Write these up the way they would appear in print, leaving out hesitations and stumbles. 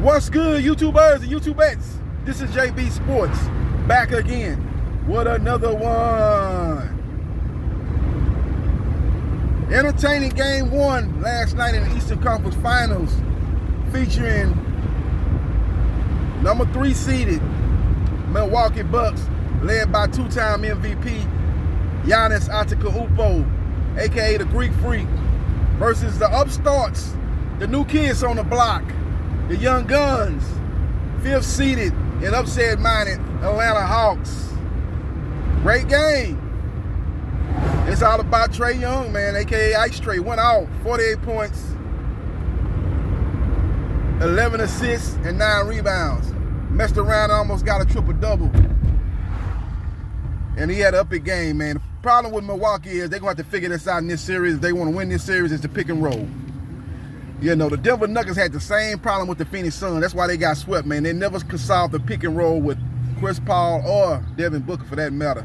What's good, YouTubers and YouTubettes? This is JBsports back again with another one. Entertaining game one last night in the Eastern Conference Finals, featuring number 3 seeded Milwaukee Bucks, led by two-time MVP Giannis Antetokounmpo, aka the Greek Freak, versus the upstarts, the new kids on the block, the young guns, 5th seeded and upset-minded Atlanta Hawks. Great game. It's all about Trae Young, man, aka Ice Trae. Went out, 48 points, 11 assists, and 9 rebounds. Messed around, almost got a triple-double. And he had an up game, man. The problem with Milwaukee is they're going to have to figure this out in this series. If they want to win this series, it's the pick and roll. You know, the Denver Nuggets had the same problem with the Phoenix Suns. That's why they got swept, man. They never could solve the pick and roll with Chris Paul or Devin Booker, for that matter.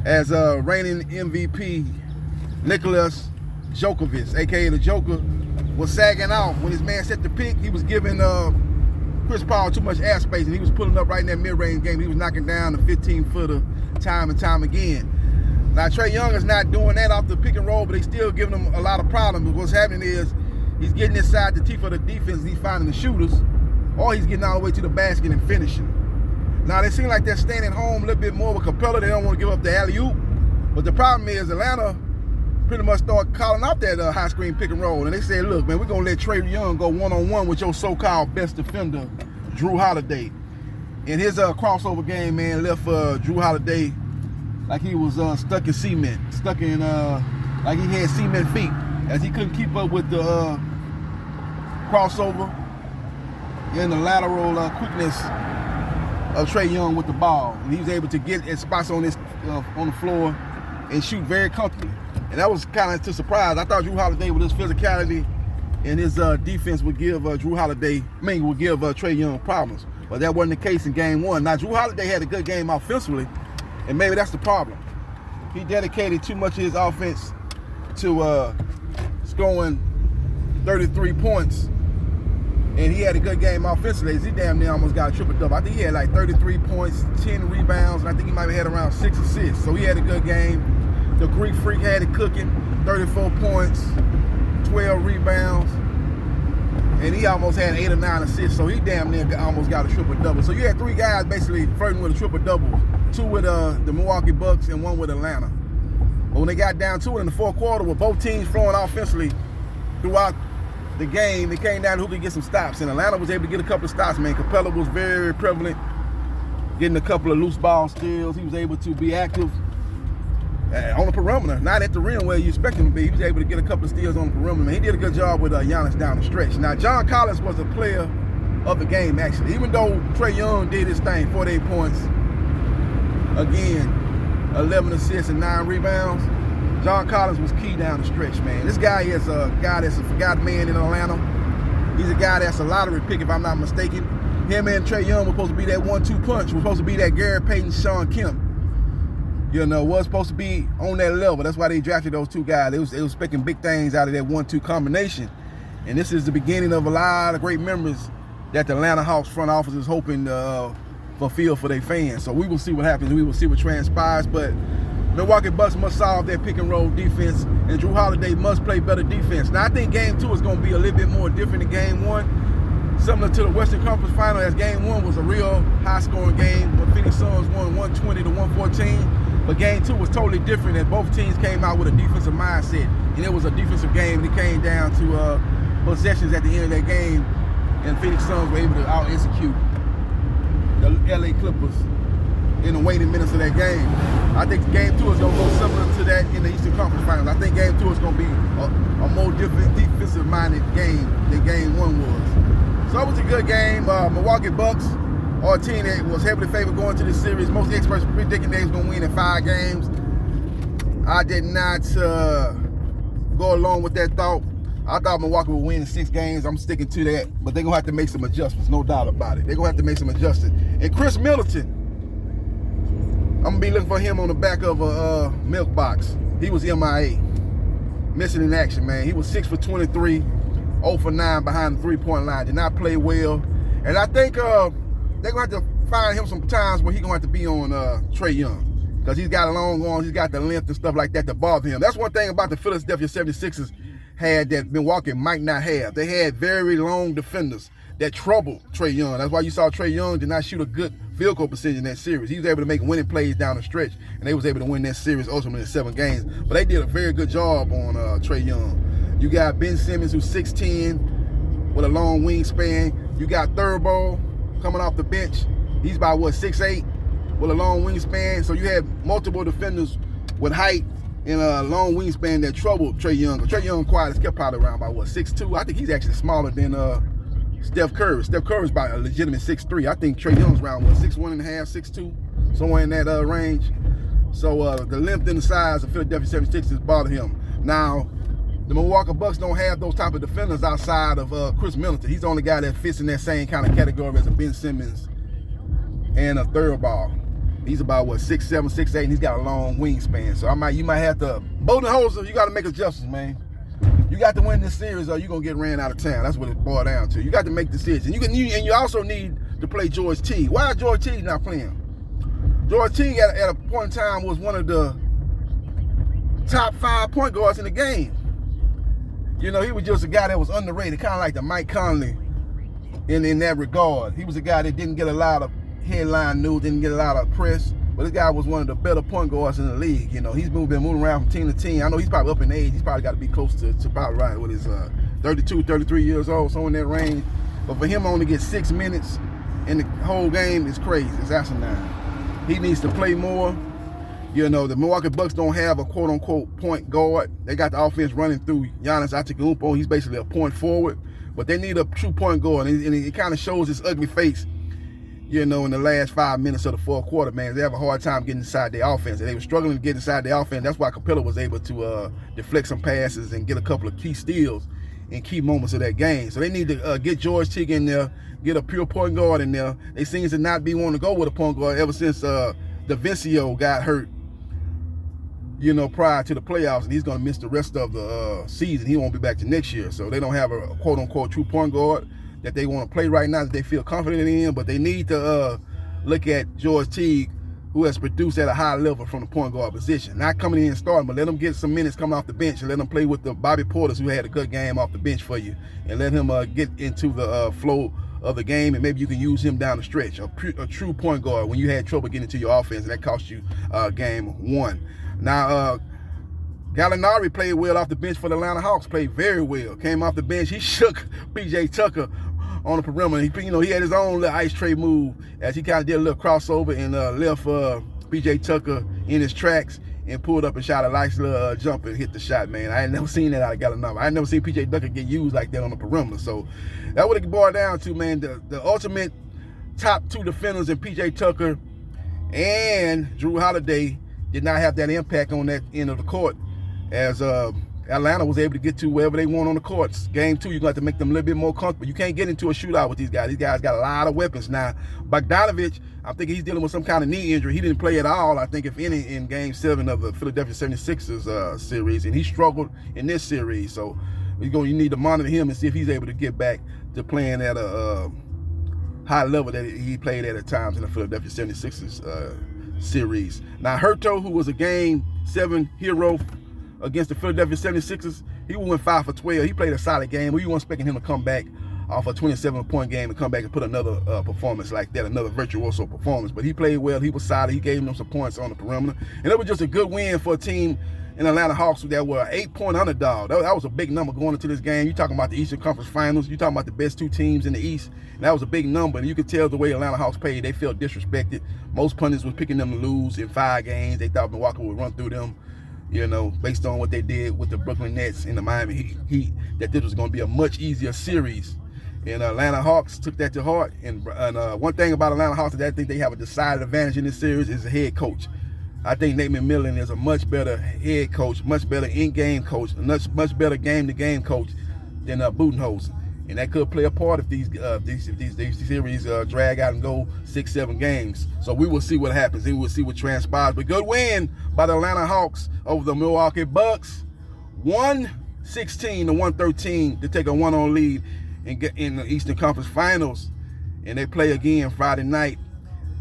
As reigning MVP Nicholas Djokovic, aka the Joker, was sagging out. When his man set the pick, he was giving Chris Paul too much airspace, and he was pulling up right in that mid-range game. He was knocking down the 15-footer time and time again. Now, Trae Young is not doing that off the pick and roll, but they still giving him a lot of problems. But what's happening is he's getting inside the teeth of the defense, he's finding the shooters, or he's getting all the way to the basket and finishing. Now, they seem like they're staying at home a little bit more with Capella. They don't want to give up the alley-oop. But the problem is Atlanta pretty much started calling out that high screen pick and roll. And they said, look, man, we're going to let Trae Young go one-on-one with your so-called best defender, Jrue Holiday. In his crossover game, man, left Jrue Holiday like he was stuck in cement, like he had cement feet, as he couldn't keep up with the crossover and the lateral quickness of Trae Young with the ball. And he was able to get at spots on the floor and shoot very comfortably. And that was kind of to surprise. I thought Jrue Holiday with his physicality and his defense would give Trae Young problems. But that wasn't the case in game one. Now, Jrue Holiday had a good game offensively, and maybe that's the problem. He dedicated too much of his offense to scoring 33 points, and he had a good game offensively. He damn near almost got a triple-double. I think he had like 33 points, 10 rebounds, and I think he might have had around 6 assists. So he had a good game. The Greek Freak had it cooking, 34 points, 12 rebounds, and he almost had 8 or 9 assists. So he damn near almost got a triple-double. So you had 3 guys basically flirting with a triple-double, 2 with the Milwaukee Bucks and 1 with Atlanta. But when they got down to it in the fourth quarter, with both teams flowing offensively throughout the game, it came down to who could get some stops. And Atlanta was able to get a couple of stops, man. Capella was very prevalent, getting a couple of loose ball steals. He was able to be active on the perimeter, not at the rim where you expect him to be. He was able to get a couple of steals on the perimeter, man. He did a good job with Giannis down the stretch. Now, John Collins was the player of the game, actually. Even though Trae Young did his thing, 48 points, again, 11 assists and 9 rebounds, John Collins was key down the stretch, man. This guy is a guy that's a forgotten man in Atlanta. He's a guy that's a lottery pick, if I'm not mistaken. Him and Trae Young were supposed to be that 1-2 punch. We're supposed to be that Gary Payton, Sean Kemp. You know, was supposed to be on that level. That's why they drafted those 2 guys. They was expecting big things out of that 1-2 combination. And this is the beginning of a lot of great memories that the Atlanta Hawks front office is hoping to fulfill for their fans. So we will see what happens. We will see what transpires. But Milwaukee Bucks must solve their pick and roll defense, and Jrue Holiday must play better defense. Now, I think game 2 is going to be a little bit more different than game 1. Similar to the Western Conference Final, as game 1 was a real high-scoring game where Phoenix Suns won 120 to 114. But game 2 was totally different, and both teams came out with a defensive mindset. And it was a defensive game. It came down to possessions at the end of that game, and Phoenix Suns were able to out-execute the LA Clippers in the waning minutes of that game. I think game 2 is going to go similar to that in the Eastern Conference Finals. I think game 2 is going to be a more defensive-minded game than game 1 was. So it was a good game. Milwaukee Bucks are a team that was heavily favored going to this series. Most experts predicting they was going to win in 5 games. I did not go along with that thought. I thought Milwaukee would win in 6 games. I'm sticking to that. But they're going to have to make some adjustments, no doubt about it. They're going to have to make some adjustments. And Chris Middleton, I'm going to be looking for him on the back of a milk box. He was MIA. Missing in action, man. He was 6 for 23, 0 for 9 behind the three-point line. Did not play well. And I think they're going to have to find him some times where he's going to have to be on Trae Young. Because he's got long arms, he's got the length and stuff like that to bother him. That's one thing about the Philadelphia 76ers had that Milwaukee might not have. They had very long defenders that troubled Trae Young. That's why you saw Trae Young did not shoot a good field goal percentage in that series. He was able to make winning plays down the stretch, and they was able to win that series ultimately in 7 games. But they did a very good job on Trae Young. You got Ben Simmons, who's 6'10", with a long wingspan. You got Thurbo coming off the bench. He's about, 6'8", with a long wingspan. So you had multiple defenders with height and a long wingspan that troubled Trae Young. Trae Young quiet as kept probably around by 6'2". I think he's actually smaller than Steph Curry. Steph Curry's about a legitimate 6'3". I think Trae Young's around 6'1.5", 6'2", somewhere in that range. So the length and the size of Philadelphia 76ers bother him. Now, the Milwaukee Bucks don't have those type of defenders outside of Chris Middleton. He's the only guy that fits in that same kind of category as a Ben Simmons and a Thurbo. He's about 6'7", 6'8", and he's got a long wingspan. So you might have to Budenholzer. You got to make adjustments, man. You got to win this series, or you're gonna get ran out of town. That's what it boiled down to. You got to make decisions. And you also need to play George Teague. Why is George Teague not playing? George Teague at a point in time was one of the top 5 point guards in the game. You know, he was just a guy that was underrated, kind of like the Mike Conley in that regard. He was a guy that didn't get a lot of headline news, didn't get a lot of press, but this guy was one of the better point guards in the league. You know, he's been moving around from team to team. I know he's probably up in age. He's probably got to be close to about right with his 32, 33 years old, so in that range. But for him only to get 6 minutes in the whole game is crazy. It's asinine. He needs to play more. You know, the Milwaukee Bucks don't have a quote-unquote point guard. They got the offense running through Giannis Antetokounmpo. He's basically a point forward, but they need a true point guard, and it kind of shows his ugly face, you know, in the last 5 minutes of the fourth quarter, man. They have a hard time getting inside their offense, and they were struggling to get inside their offense. That's why Capella was able to deflect some passes and get a couple of key steals in key moments of that game. So they need to get George Teague in there, get a pure point guard in there. They seem to not be wanting to go with a point guard ever since DaVincio got hurt, you know, prior to the playoffs, and he's going to miss the rest of the season. He won't be back to next year. So they don't have a quote-unquote true point guard that they want to play right now, that they feel confident in, but they need to look at George Teague, who has produced at a high level from the point guard position. Not coming in and starting, but let him get some minutes coming off the bench, and let him play with the Bobby Porters, who had a good game off the bench for you, and let him get into the flow of the game, and maybe you can use him down the stretch. A true point guard when you had trouble getting into your offense, and that cost you game 1. Now, Gallinari played well off the bench for the Atlanta Hawks, played very well. Came off the bench, he shook P.J. Tucker on the perimeter. He had his own little ice tray move as he kind of did a little crossover and left P.J. Tucker in his tracks and pulled up and shot a nice little jump and hit the shot, man. I had never seen that out of Gallinari. I had never seen P.J. Tucker get used like that on the perimeter. So that would have boiled down to, man, the ultimate top 2 defenders in P.J. Tucker and Jrue Holiday did not have that impact on that end of the court as Atlanta was able to get to wherever they want on the courts. Game 2, you're going to have to make them a little bit more comfortable. You can't get into a shootout with these guys. These guys got a lot of weapons now. Bogdanovich, I think he's dealing with some kind of knee injury. He didn't play at all, I think, if any, in Game 7 of the Philadelphia 76ers series, and he struggled in this series. So you need to monitor him and see if he's able to get back to playing at a high level that he played at times in the Philadelphia 76ers series. Now, Herto, who was a Game 7 hero against the Philadelphia 76ers, he went 5 for 12. He played a solid game. We weren't expecting him to come back off a 27-point game and come back and put another performance like that, another virtuoso performance. But he played well. He was solid. He gave them some points on the perimeter. And it was just a good win for a team in Atlanta Hawks that were an 8-point underdog. That was a big number going into this game. You're talking about the Eastern Conference Finals. You're talking about the best 2 teams in the East. And that was a big number. And you could tell the way Atlanta Hawks played, they felt disrespected. Most pundits was picking them to lose in 5 games. They thought Milwaukee would run through them, you know, based on what they did with the Brooklyn Nets and the Miami Heat, that this was going to be a much easier series. And Atlanta Hawks took that to heart. And one thing about Atlanta Hawks that I think they have a decided advantage in this series is the head coach. I think Nate McMillan is a much better head coach, much better in-game coach, much better game-to-game coach than Budenholzer. And that could play a part if these series drag out and go 6-7 games. So we will see what happens. And we will see what transpires. But good win by the Atlanta Hawks over the Milwaukee Bucks. 116-113 to take a 1-0 lead and get in the Eastern Conference Finals. And they play again Friday night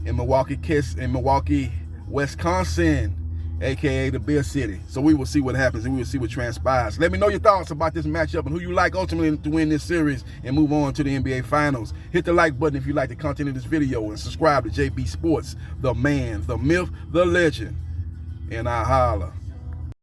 in Milwaukee, Wisconsin, aka the Beer City. So we will see what happens and we will see what transpires. Let me know your thoughts about this matchup and who you like ultimately to win this series and move on to the NBA Finals. Hit the like button if you like the content of this video and subscribe to JB Sports, the man, the myth, the legend. And I holla.